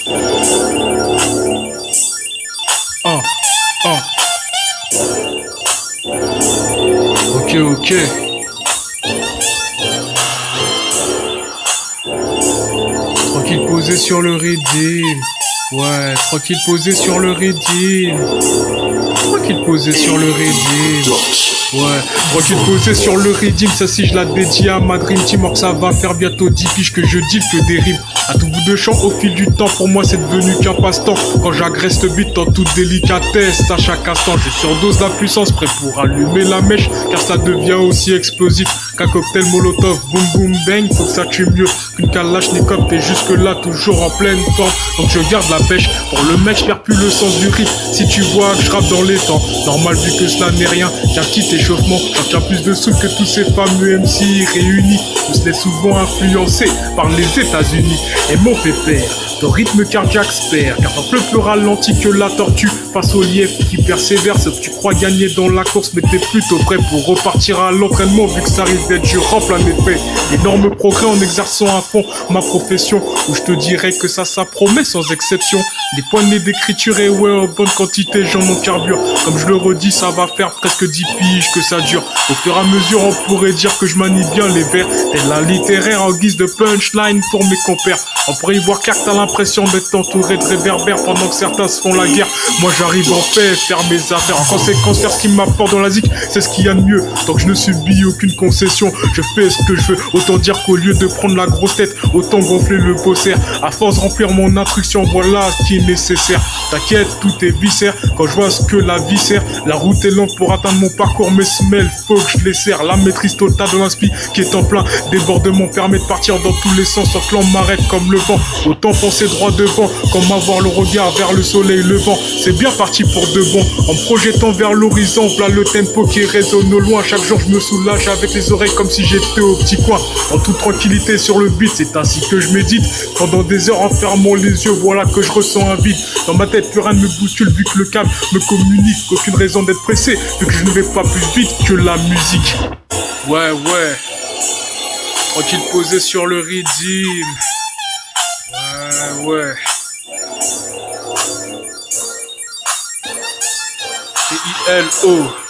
Ah, ah. Ok, ok. Tranquille posé sur le redeem. Ouais, tranquille posé sur le redeem. Tranquille posé sur le redeem. Ouais, tranquille posé sur le redeem. Ça, si je la dédie à ma dream team, or que ça va faire bientôt 10 piges que je deal que des rimes. À tout bout de champ, au fil du temps, pour moi c'est devenu qu'un passe-temps. Quand j'agresse le beat en toute délicatesse, à chaque instant je surdose la puissance, prêt pour allumer la mèche, car ça devient aussi explosif qu'un cocktail molotov. Boum boum bang, faut que ça tue mieux qu'une kalachnikov. T'es jusque là toujours en pleine forme, donc je garde la pêche. Pour le mec, je perds plus le sens du rythme. Si tu vois que je rappe dans les temps, normal vu que cela n'est rien qu'un petit échauffement. J'en tiens plus de souffle que tous ces fameux MC réunis. On se laisse souvent influencer par les États-Unis. Et mon pépère, ton rythme cardiaque spère, car t'en peux plus ralenti que la tortue face au lièvre qui persévère. Sauf que tu crois gagner dans la course, mais t'es plutôt prêt pour repartir à l'entraînement, vu que ça risque d'être dur en plein effet. Énorme progrès en exerçant à fond ma profession, où je te dirais que ça promet sans exception. Des poignées d'écriture et ouais, en bonne quantité, j'en mon carbure. Comme je le redis, ça va faire presque 10 piges que ça dure. Au fur et à mesure, on pourrait dire que je manie bien les vers. Tel la littéraire en guise de punchline pour mes compères. On pourrait y voir clair que t'as l'impression d'être entouré de réverbères pendant que certains se font la guerre. Moi j'arrive en paix, faire mes affaires. En conséquence, faire ce qui m'apporte dans la zik, c'est ce qu'il y a de mieux. Tant que je ne subis aucune concession, je fais ce que je veux. Autant dire qu'au lieu de prendre la grosse tête, autant gonfler le faussaire. À force de remplir mon instruction, voilà ce qui est nécessaire. T'inquiète, tout est viscère. Quand je vois ce que la vie sert, la route est longue pour atteindre mon parcours. Mes semelles, faut que je les serre. La maîtrise totale de l'inspi qui est en plein débordement permet de partir dans tous les sens sans que l'on m'arrête comme le vent. Autant foncer droit devant, comme avoir le regard vers le soleil levant. C'est bien parti pour de bon. En me projetant vers l'horizon, voilà le tempo qui résonne au loin. Chaque jour je me soulage avec les oreilles comme si j'étais au petit coin. En toute tranquillité sur le beat, c'est ainsi que je médite. Pendant des heures en fermant les yeux, voilà que je ressens un vide. Dans ma tête, plus rien ne me bouscule vu que le câble me communique. Aucune raison d'être pressé, vu que je ne vais pas plus vite que la musique. Ouais, ouais. Tranquille posé sur le rythme. Ouais. T-I-L-O.